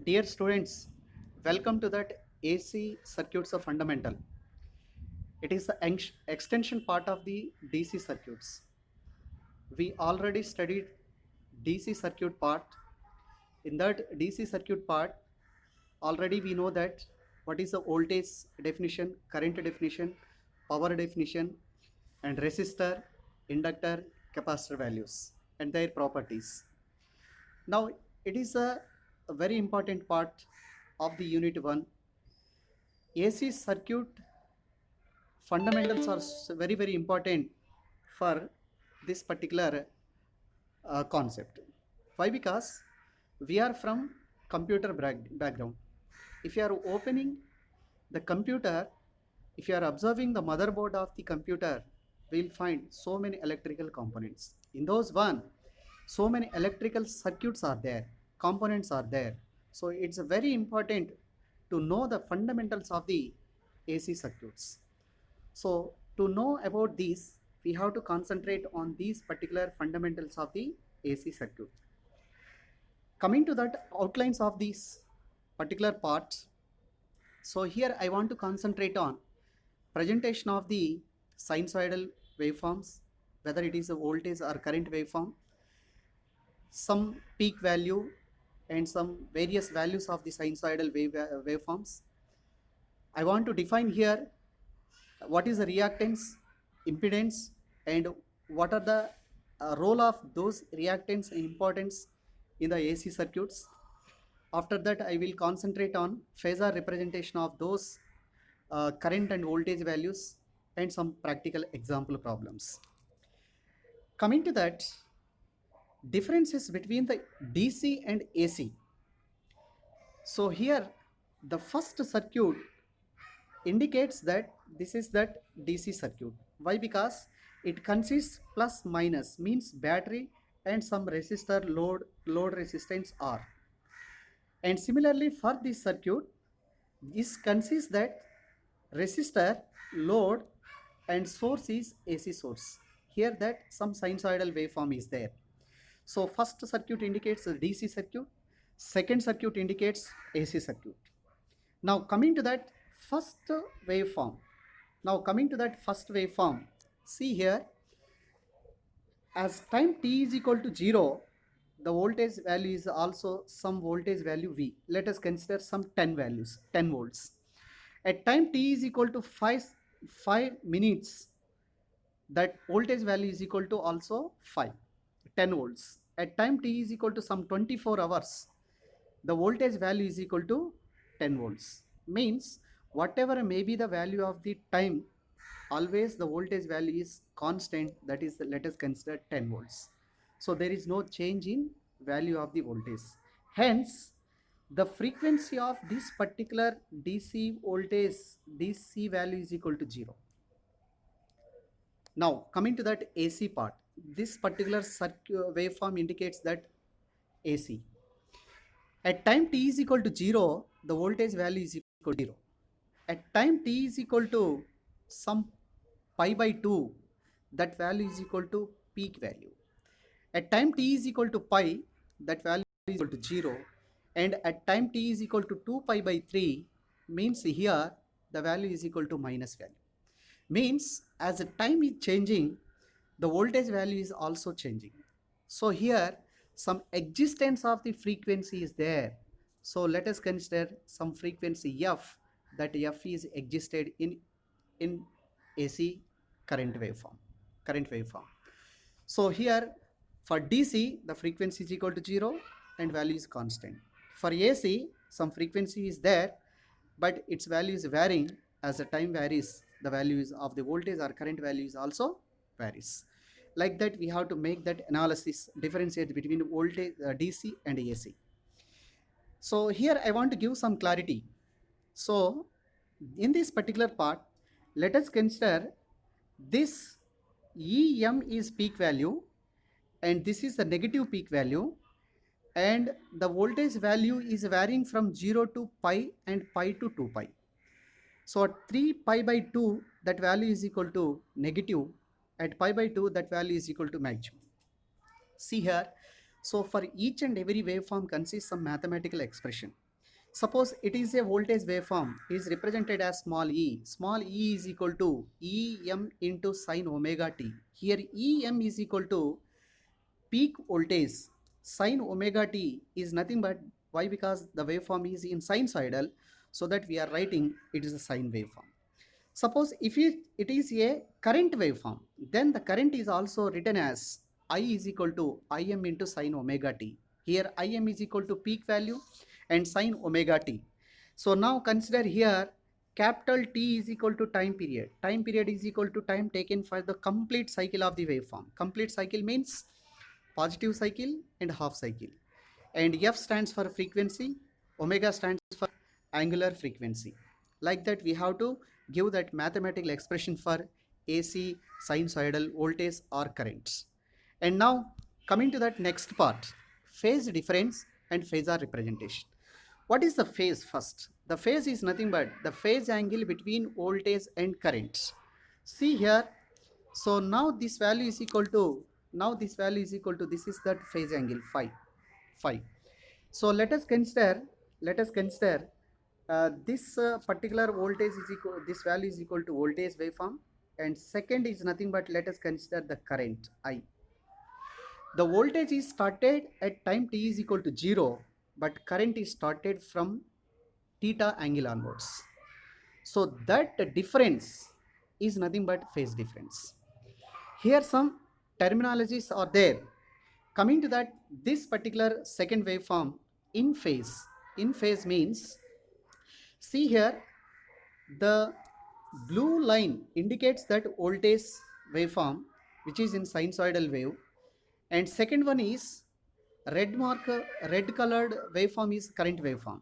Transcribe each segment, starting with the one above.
Dear students, welcome to that AC circuits of fundamental. It is the extension part of the DC circuits. We already studied DC circuit part. In that DC circuit part, already we know that what is the voltage definition, current definition, power definition, and resistor, inductor, capacitor values and their properties. Now, it is a very important part of the unit 1. AC circuit fundamentals are very, very important for this particular concept. Why? Because we are from computer background. If you are opening the computer, if you are observing the motherboard of the computer, we will find so many electrical components. In those one, so many electrical circuits are there, components are there. So it's very important to know the fundamentals of the AC circuits. So to know about these, we have to concentrate on these particular fundamentals of the AC circuit. Coming to that outlines of these particular parts, so here I want to concentrate on presentation of the sinusoidal waveforms, whether it is a voltage or current waveform, some peak value and some various values of the sinusoidal waveforms. I want to define here what is the reactance, impedance, and what are the role of those reactants and importance in the AC circuits. After that, I will concentrate on phasor representation of those current and voltage values and some practical example problems. Coming to that, differences between the DC and AC. So here, the first circuit indicates that this is that DC circuit. Why? Because it consists plus minus, means battery and some resistor load resistance R. And similarly for this circuit, this consists that resistor, load and source is AC source. Here that some sinusoidal waveform is there. So first circuit indicates a DC circuit, second circuit indicates AC circuit. Now coming to that first waveform. See here, as time t is equal to 0, the voltage value is also some voltage value V. Let us consider some 10 values, 10 volts. At time t is equal to 5 minutes, that voltage value is equal to also 10 volts. At time t is equal to some 24 hours, the voltage value is equal to 10 volts. Means whatever may be the value of the time, always the voltage value is constant, that is, let us consider 10 volts. So there is no change in value of the voltage. Hence, the frequency of this particular DC voltage, DC value is equal to 0. Now coming to that AC part, this particular circuit waveform indicates that AC. At time t is equal to 0, the voltage value is equal to 0. At time t is equal to some pi by 2, that value is equal to peak value. At time t is equal to pi, that value is equal to 0. And at time t is equal to 2 pi by 3, means here the value is equal to minus value. Means as the time is changing, the voltage value is also changing. So here some existence of the frequency is there. So let us consider some frequency f, that f is existed in AC current waveform. So here for DC, the frequency is equal to 0 and value is constant. For AC, some frequency is there, but its value is varying. As the time varies, the values of the voltage or current values also varies. Like that, we have to make that analysis, differentiate between voltage DC and AC. So here I want to give some clarity. So in this particular part, let us consider this EM is peak value and this is the negative peak value, and the voltage value is varying from 0 to pi and pi to 2 pi. So at 3 pi by 2, that value is equal to negative. At pi by 2, that value is equal to maximum. See here, So for each and every waveform consists some mathematical expression. Suppose it is a voltage waveform is represented as small e. Small e is equal to Em into sine omega t. Here Em is equal to peak voltage. Sine omega t is nothing but why? Because the waveform is in sinusoidal, so that we are writing it is a sine waveform. Suppose if it is a current waveform, then the current is also written as I is equal to Im into sine omega t. Here Im is equal to peak value and sine omega t. So now consider here capital T is equal to time period. Time period is equal to time taken for the complete cycle of the waveform. Complete cycle means positive cycle and half cycle. And F stands for frequency, omega stands for angular frequency. Like that, we have to give that mathematical expression for AC, sinusoidal voltage or currents. And now, coming to that next part, phase difference and phasor representation. What is the phase first? The phase is nothing but the phase angle between voltage and currents. See here, so now this value is equal to, this is that phase angle phi. So let us consider this particular voltage is equal, this value is equal to voltage waveform, and second is nothing but let us consider the current I. The voltage is started at time t is equal to 0, but current is started from theta angle onwards. So that difference is nothing but phase difference. Here some terminologies are there. Coming to that, this particular second waveform in phase. In phase means, see here, the blue line indicates that voltage waveform which is in sinusoidal wave, and second one is red colored waveform is current waveform.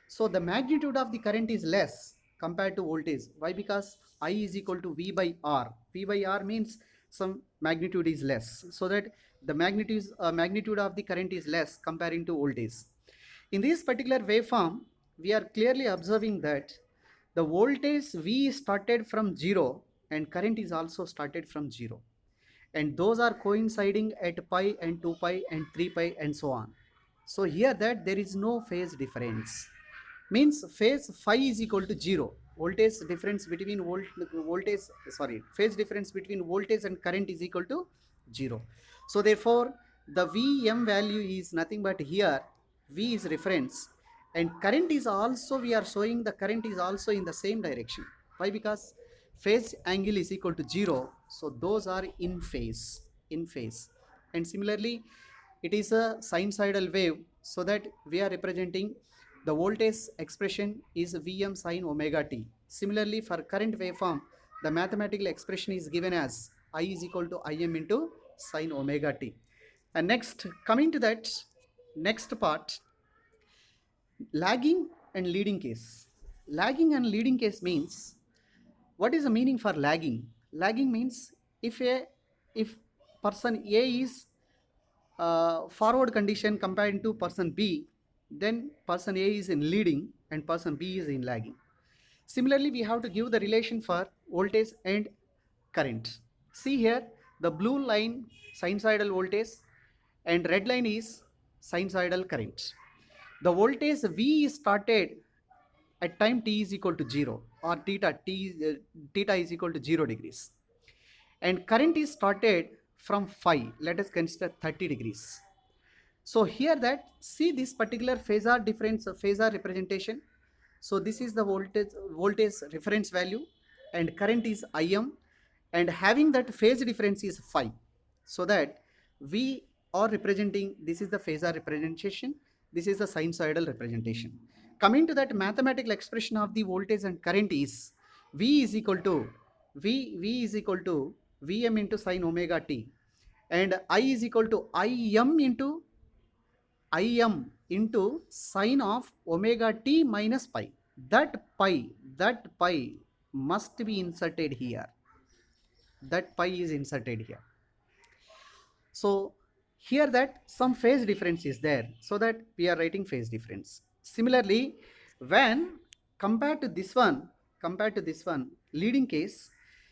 So the magnitude of the current is less compared to voltage. Why? Because I is equal to V by R. V by R means some magnitude is less. So that the magnitude of the current is less comparing to voltage. In this particular waveform, we are clearly observing that the voltage V started from 0 and current is also started from 0. And those are coinciding at pi and 2 pi and 3 pi and so on. So here that there is no phase difference, means phase phi is equal to 0. Voltage difference between phase difference between voltage and current is equal to 0. So therefore the Vm value is nothing but here V is reference, and current is also, we are showing the current is also in the same direction. Why? Because phase angle is equal to 0, so those are in phase. And similarly, it is a sinusoidal wave, so that we are representing the voltage expression is Vm sine omega t. Similarly, for current waveform, the mathematical expression is given as I is equal to Im into sine omega t. And next, coming to that next part, lagging and leading case. Lagging and leading case means, what is the meaning for lagging? Lagging means if person A is forward condition compared to person B, then person A is in leading and person B is in lagging. Similarly, we have to give the relation for voltage and current. See here, the blue line sinusoidal voltage and red line is sinusoidal current. The voltage V is started at time t is equal to 0 or theta is equal to 0 degrees, and current is started from phi, let us consider 30 degrees. So here that, see this particular phasor difference, phasor representation. So this is the voltage reference value, and current is Im, and having that phase difference is phi. So that we are representing, this is the phasor representation, this is the sinusoidal representation. Coming to that mathematical expression of the voltage and current is V is equal to Vm into sine omega t, and I is equal to Im into sine of omega t minus pi. That pi must be inserted here. That pi is inserted here. So here that some phase difference is there, so that we are writing phase difference. Similarly, when compared to this one, leading case,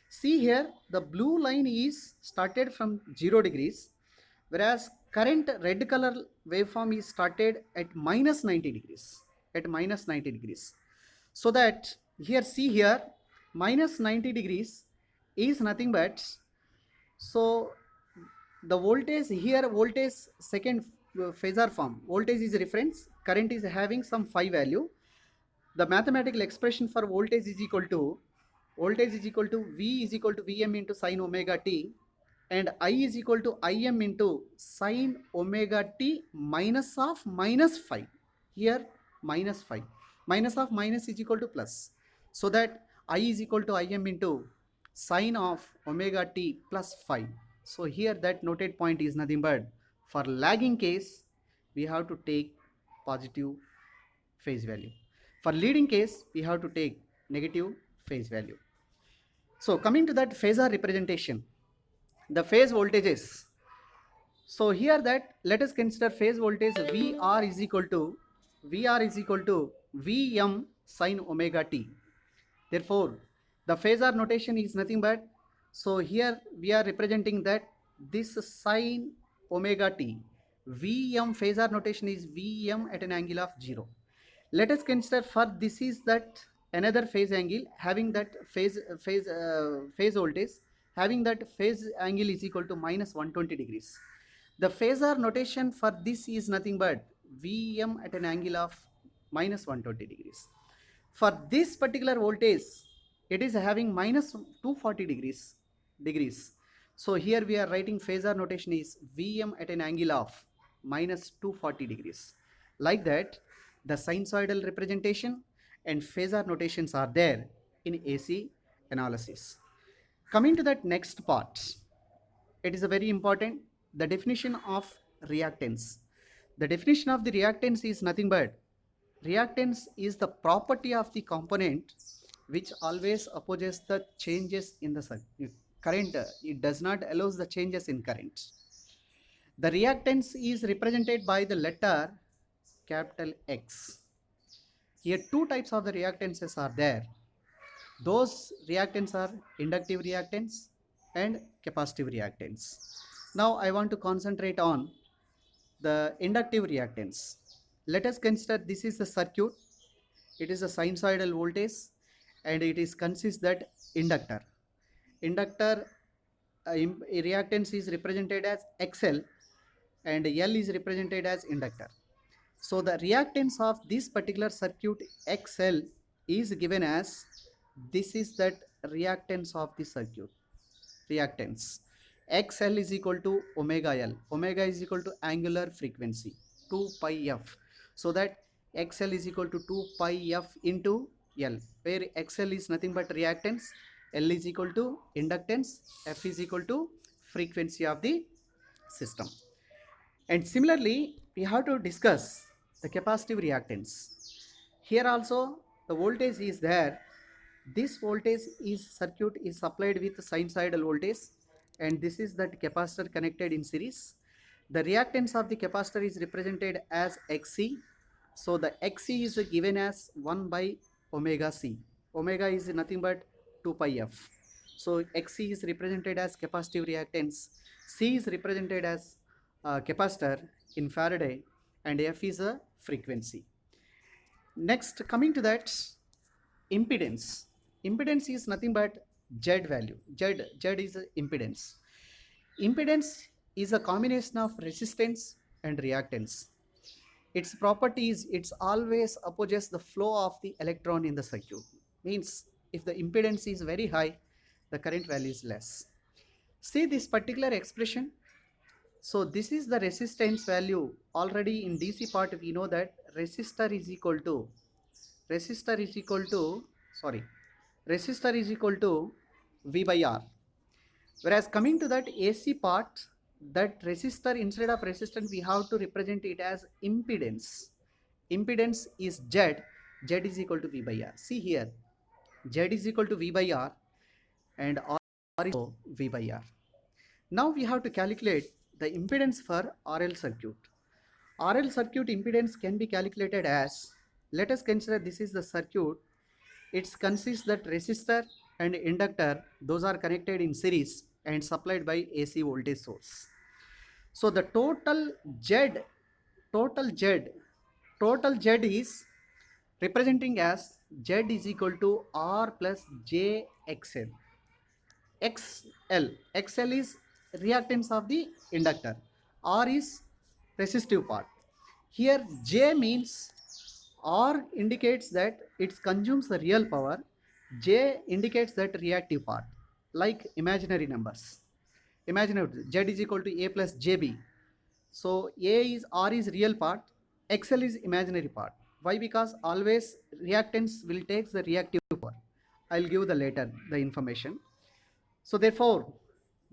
see here the blue line is started from 0 degrees, whereas current red color waveform is started at minus 90 degrees, at minus 90 degrees. So that here, see here, minus 90 degrees is nothing but, so the voltage here, voltage second phasor form, voltage is reference, current is having some phi value. The mathematical expression for voltage is equal to, voltage is equal to V is equal to Vm into sine omega t, and I is equal to Im into sine omega t minus of minus phi. Here minus phi. Minus of minus is equal to plus. So that I is equal to Im into sine of omega t plus phi. So here that noted point is nothing but, for lagging case we have to take positive phase value. For leading case, we have to take negative phase value. So coming to that phasor representation, the phase voltages. So here that, let us consider phase voltage VR is equal to, VR is equal to Vm sine omega t. Therefore, the phasor notation is nothing but, so here we are representing that this sine omega t, Vm phasor notation is Vm at an angle of 0. Let us consider for this is that another phase angle having that phase voltage having that phase angle is equal to minus 120 degrees. The phasor notation for this is nothing but Vm at an angle of minus 120 degrees. For this particular voltage, it is having minus 240 degrees. So here we are writing phasor notation is Vm at an angle of minus 240 degrees. Like that, the sinusoidal representation and phasor notations are there in AC analysis. Coming to that next part, it is a very important, the definition of reactance. The definition of the reactance is nothing but, reactance is the property of the component which always opposes the changes in the current. It does not allow the changes in current. The reactance is represented by the letter capital X. Here two types of the reactances are there. Those reactants are inductive reactants and capacitive reactants. Now I want to concentrate on the inductive reactants. Let us consider this is the circuit. It is a sinusoidal voltage and it is consists that inductor. Inductor reactance is represented as XL and L is represented as inductor. So the reactance of this particular circuit XL is given as, this is that reactance of the circuit. Reactance XL is equal to omega L. Omega is equal to angular frequency 2 pi f. So that XL is equal to 2 pi f into L, where XL is nothing but reactance, L is equal to inductance, F is equal to frequency of the system. And similarly, we have to discuss the capacitive reactance. Here also the voltage is there. This voltage is circuit is supplied with sinusoidal voltage and this is that capacitor connected in series. The reactance of the capacitor is represented as Xc. So the Xc is given as 1 by omega C. Omega is nothing but 2 pi f. So Xc is represented as capacitive reactance. C is represented as capacitor in Faraday and F is a frequency. Next, coming to that, impedance. Impedance is nothing but Z value. Z is impedance. Impedance is a combination of resistance and reactance. Its property is it's always opposes the flow of the electron in the circuit. Means if the impedance is very high, the current value is less. See this particular expression. So this is the resistance value. Already in DC part we know that resistor is equal to V by R. Whereas coming to that AC part, that resistor, instead of resistance we have to represent it as impedance. Impedance is Z. Z is equal to V by R. See here, Z is equal to V by R and R is V by R. Now we have to calculate the impedance for RL circuit. RL circuit impedance can be calculated as, let us consider this is the circuit. It consists that resistor and inductor, those are connected in series and supplied by AC voltage source. So the total Z, total Z is representing as Z is equal to R plus JXL. XL. XL is reactance of the inductor. R is resistive part. Here J means R indicates that it consumes the real power. J indicates that reactive part, like imaginary numbers. Imaginary Z is equal to A plus JB. So A is R is real part, XL is imaginary part. Why? Because always reactance will take the reactive power. I'll give the later the information. So therefore,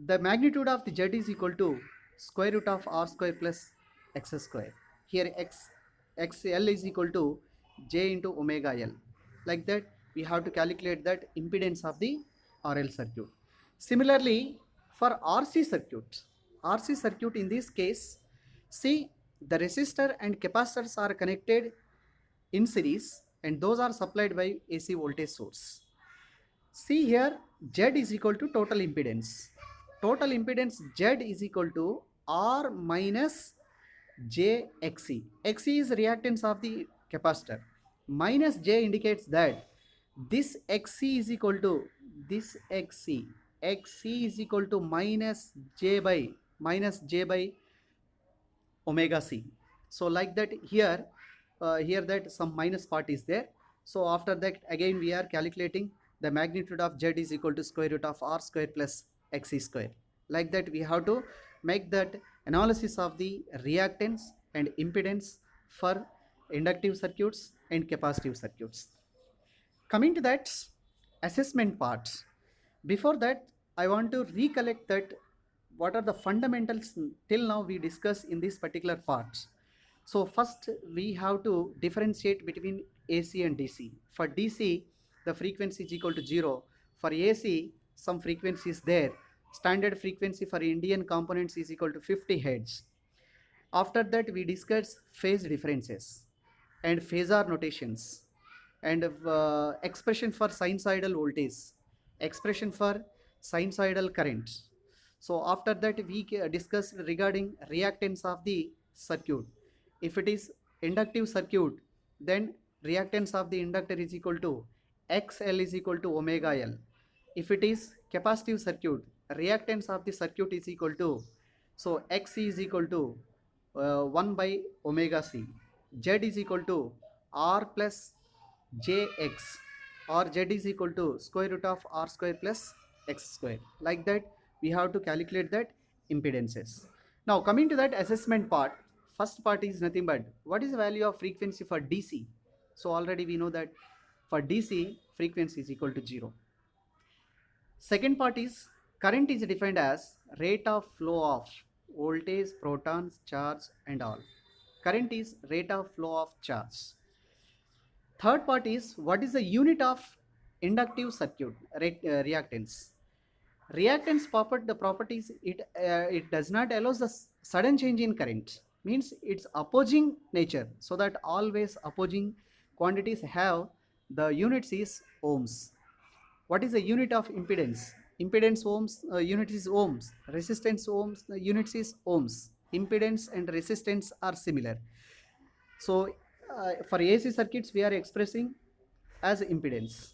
the magnitude of the Z is equal to square root of R square plus X square. Here XL is equal to J into omega L. Like that, we have to calculate that impedance of the RL circuit. Similarly, for RC circuit in this case, see the resistor and capacitors are connected in series and those are supplied by AC voltage source. See here, Z is equal to total impedance. Total impedance Z is equal to R minus JXC. XC is reactance of the capacitor. Minus J indicates that this XC is equal to this XC. XC is equal to minus J by omega c. So like that here, here that some minus part is there. So after that again we are calculating the magnitude of Z is equal to square root of R square plus XC square. Like that we have to make that analysis of the reactance and impedance for inductive circuits and capacitive circuits. Coming to that assessment part, before that I want to recollect that what are the fundamentals till now we discuss in this particular part. So first we have to differentiate between AC and DC. For DC the frequency is equal to 0. For AC some frequency is there. Standard frequency for Indian components is equal to 50 Hz. After that we discuss phase differences and phasor notations and expression for sinusoidal voltage, expression for sinusoidal current. So after that we discussed regarding reactance of the circuit. If it is inductive circuit, then reactance of the inductor is equal to XL is equal to omega L. If it is capacitive circuit, reactance of the circuit is equal to, so Xc is equal to 1 by omega c. Z is equal to R plus Jx, or Z is equal to square root of R square plus X square. Like that we have to calculate that impedances. Now coming to that assessment part, first part is nothing but what is the value of frequency for DC. So already we know that for DC frequency is equal to 0. Second part is current is defined as rate of flow of voltage, protons, charge and all. Current is rate of flow of charge. Third part is what is the unit of inductive circuit reactance. Reactance the properties, it does not allow the sudden change in current, means it's opposing nature, so that always opposing quantities have the units is ohms. What is the unit of impedance? Impedance ohms, unit is ohms. Resistance ohms, the units is ohms. Impedance and resistance are similar. So for AC circuits we are expressing as impedance.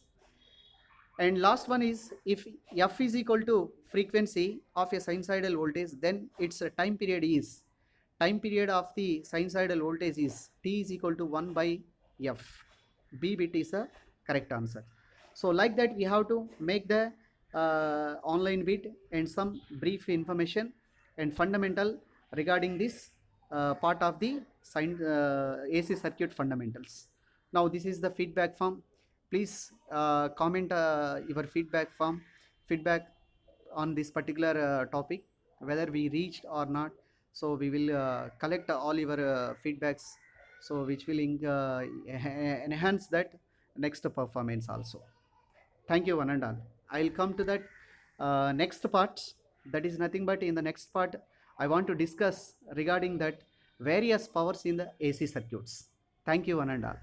And last one is if F is equal to frequency of a sinusoidal voltage, then its time period of the sinusoidal voltage is T is equal to 1 by F. B bit is a correct answer. So like that we have to make the online bit and some brief information and fundamental regarding this part of the AC circuit fundamentals. Now this is the feedback form. Please comment your feedback on this particular topic, whether we reached or not. So we will collect all your feedbacks, so which will enhance that next performance also. Thank you one and all. I'll come to that next part. That is nothing but in the next part I want to discuss regarding that various powers in the AC circuits. Thank you one and all.